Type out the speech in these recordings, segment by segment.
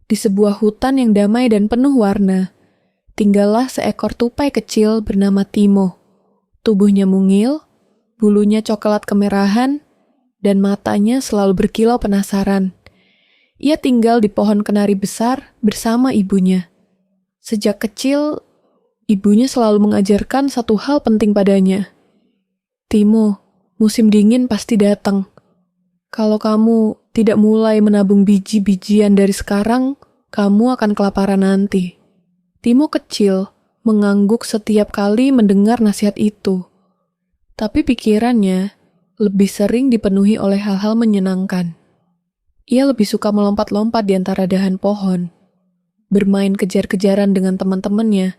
Di sebuah hutan yang damai dan penuh warna, tinggallah seekor tupai kecil bernama Timo. Tubuhnya mungil, bulunya coklat kemerahan, dan matanya selalu berkilau penasaran. Ia tinggal di pohon kenari besar bersama ibunya. Sejak kecil, ibunya selalu mengajarkan satu hal penting padanya. Timo, musim dingin pasti datang. Kalau kamu tidak mulai menabung biji-bijian dari sekarang, kamu akan kelaparan nanti. Timo kecil, mengangguk setiap kali mendengar nasihat itu. Tapi pikirannya lebih sering dipenuhi oleh hal-hal menyenangkan. Ia lebih suka melompat-lompat di antara dahan pohon, bermain kejar-kejaran dengan teman-temannya,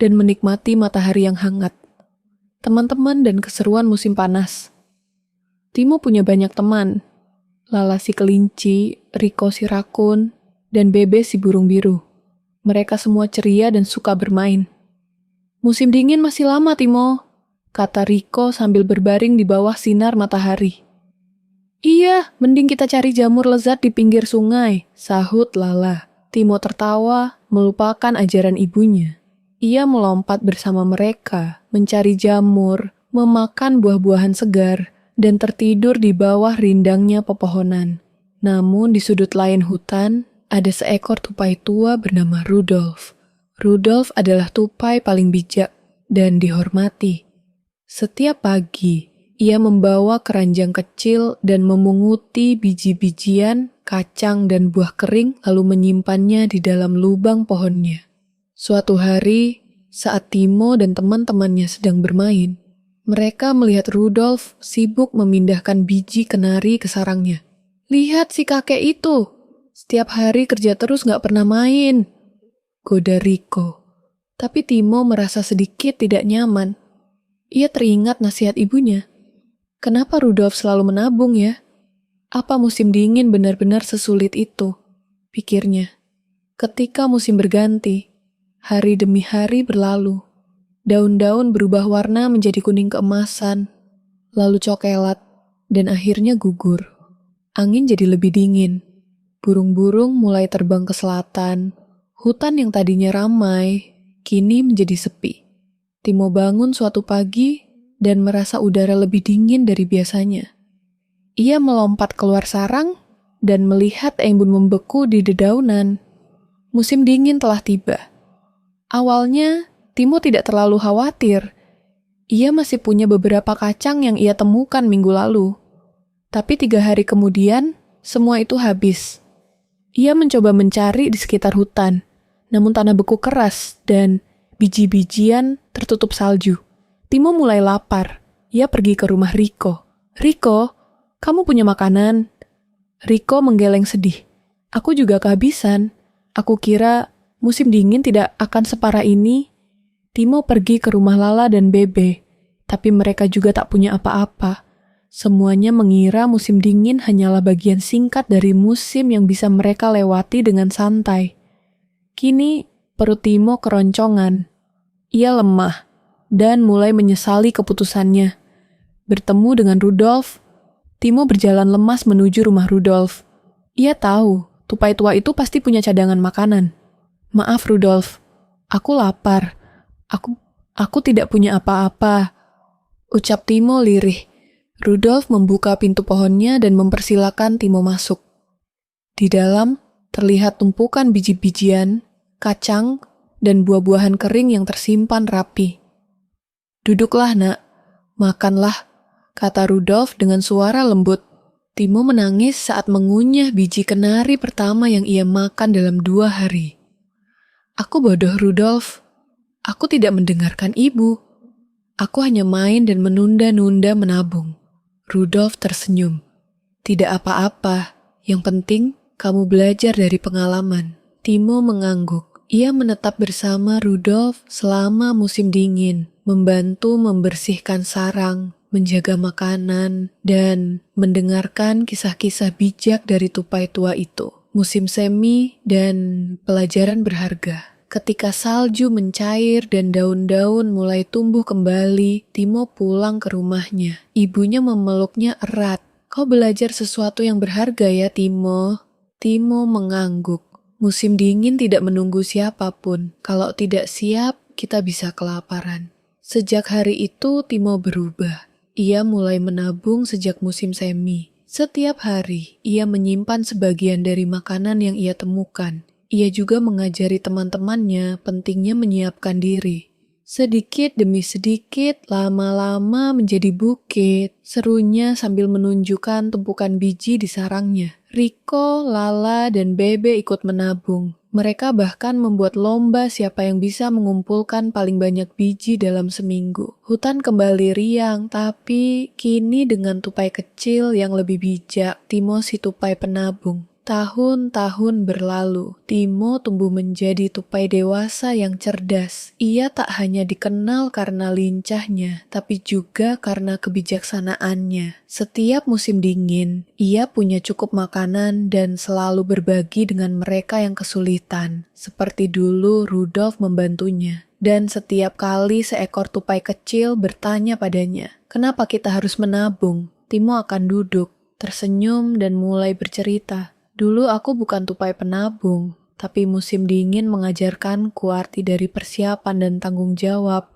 dan menikmati matahari yang hangat. Teman-teman dan keseruan musim panas. Timo punya banyak teman, Lala si kelinci, Riko si rakun, dan Bebe si burung biru. Mereka semua ceria dan suka bermain. Musim dingin masih lama, Timo, kata Riko sambil berbaring di bawah sinar matahari. Iya, mending kita cari jamur lezat di pinggir sungai, sahut Lala. Timo tertawa, melupakan ajaran ibunya. Ia melompat bersama mereka, mencari jamur, memakan buah-buahan segar, dan tertidur di bawah rindangnya pepohonan. Namun di sudut lain hutan, ada seekor tupai tua bernama Rudolf. Rudolf adalah tupai paling bijak dan dihormati. Setiap pagi, ia membawa keranjang kecil dan memunguti biji-bijian, kacang, dan buah kering lalu menyimpannya di dalam lubang pohonnya. Suatu hari, saat Timo dan teman-temannya sedang bermain, mereka melihat Rudolf sibuk memindahkan biji kenari ke sarangnya. Lihat si kakek itu, setiap hari kerja terus gak pernah main, goda Riko. Tapi Timo merasa sedikit tidak nyaman. Ia teringat nasihat ibunya. Kenapa Rudolf selalu menabung ya? Apa musim dingin benar-benar sesulit itu? Pikirnya. Ketika musim berganti, hari demi hari berlalu. Daun-daun berubah warna menjadi kuning keemasan, lalu coklat, dan akhirnya gugur. Angin jadi lebih dingin. Burung-burung mulai terbang ke selatan. Hutan yang tadinya ramai, kini menjadi sepi. Timo bangun suatu pagi dan merasa udara lebih dingin dari biasanya. Ia melompat keluar sarang dan melihat embun membeku di dedaunan. Musim dingin telah tiba. Awalnya, Timo tidak terlalu khawatir. Ia masih punya beberapa kacang yang ia temukan minggu lalu. Tapi 3 hari kemudian, semua itu habis. Ia mencoba mencari di sekitar hutan, namun tanah beku keras dan biji-bijian tertutup salju. Timo mulai lapar. Ia pergi ke rumah Riko. Riko, kamu punya makanan? Riko menggeleng sedih. Aku juga kehabisan. Aku kira musim dingin tidak akan separah ini. Timo pergi ke rumah Lala dan Bebe, tapi mereka juga tak punya apa-apa. Semuanya mengira musim dingin hanyalah bagian singkat dari musim yang bisa mereka lewati dengan santai. Kini, perut Timo keroncongan. Ia lemah dan mulai menyesali keputusannya. Bertemu dengan Rudolf, Timo berjalan lemas menuju rumah Rudolf. Ia tahu, tupai tua itu pasti punya cadangan makanan. Maaf Rudolf, aku lapar. Aku tidak punya apa-apa, ucap Timo lirih. Rudolf membuka pintu pohonnya dan mempersilakan Timo masuk. Di dalam terlihat tumpukan biji-bijian, kacang, dan buah-buahan kering yang tersimpan rapi. Duduklah nak, makanlah, kata Rudolf dengan suara lembut. Timo menangis saat mengunyah biji kenari pertama yang ia makan dalam 2 hari. Aku bodoh Rudolf. Aku tidak mendengarkan ibu. Aku hanya main dan menunda-nunda menabung. Rudolf tersenyum. Tidak apa-apa. Yang penting kamu belajar dari pengalaman. Timo mengangguk. Ia menetap bersama Rudolf selama musim dingin, membantu membersihkan sarang, menjaga makanan, dan mendengarkan kisah-kisah bijak dari tupai tua itu. Musim semi dan pelajaran berharga. Ketika salju mencair dan daun-daun mulai tumbuh kembali, Timo pulang ke rumahnya. Ibunya memeluknya erat. Kau belajar sesuatu yang berharga ya, Timo? Timo mengangguk. Musim dingin tidak menunggu siapapun. Kalau tidak siap, kita bisa kelaparan. Sejak hari itu, Timo berubah. Ia mulai menabung sejak musim semi. Setiap hari, ia menyimpan sebagian dari makanan yang ia temukan. Ia juga mengajari teman-temannya pentingnya menyiapkan diri. Sedikit demi sedikit, lama-lama menjadi bukit. Serunya sambil menunjukkan tumpukan biji di sarangnya. Riko, Lala, dan Bebe ikut menabung. Mereka bahkan membuat lomba siapa yang bisa mengumpulkan paling banyak biji dalam seminggu. Hutan kembali riang, tapi kini dengan tupai kecil yang lebih bijak, Timo si tupai penabung. Tahun-tahun berlalu, Timo tumbuh menjadi tupai dewasa yang cerdas. Ia tak hanya dikenal karena lincahnya, tapi juga karena kebijaksanaannya. Setiap musim dingin, ia punya cukup makanan dan selalu berbagi dengan mereka yang kesulitan. Seperti dulu Rudolf membantunya. Dan setiap kali seekor tupai kecil bertanya padanya, "Kenapa kita harus menabung?" Timo akan duduk, tersenyum dan mulai bercerita. Dulu aku bukan tupai penabung, tapi musim dingin mengajarkanku arti dari persiapan dan tanggung jawab.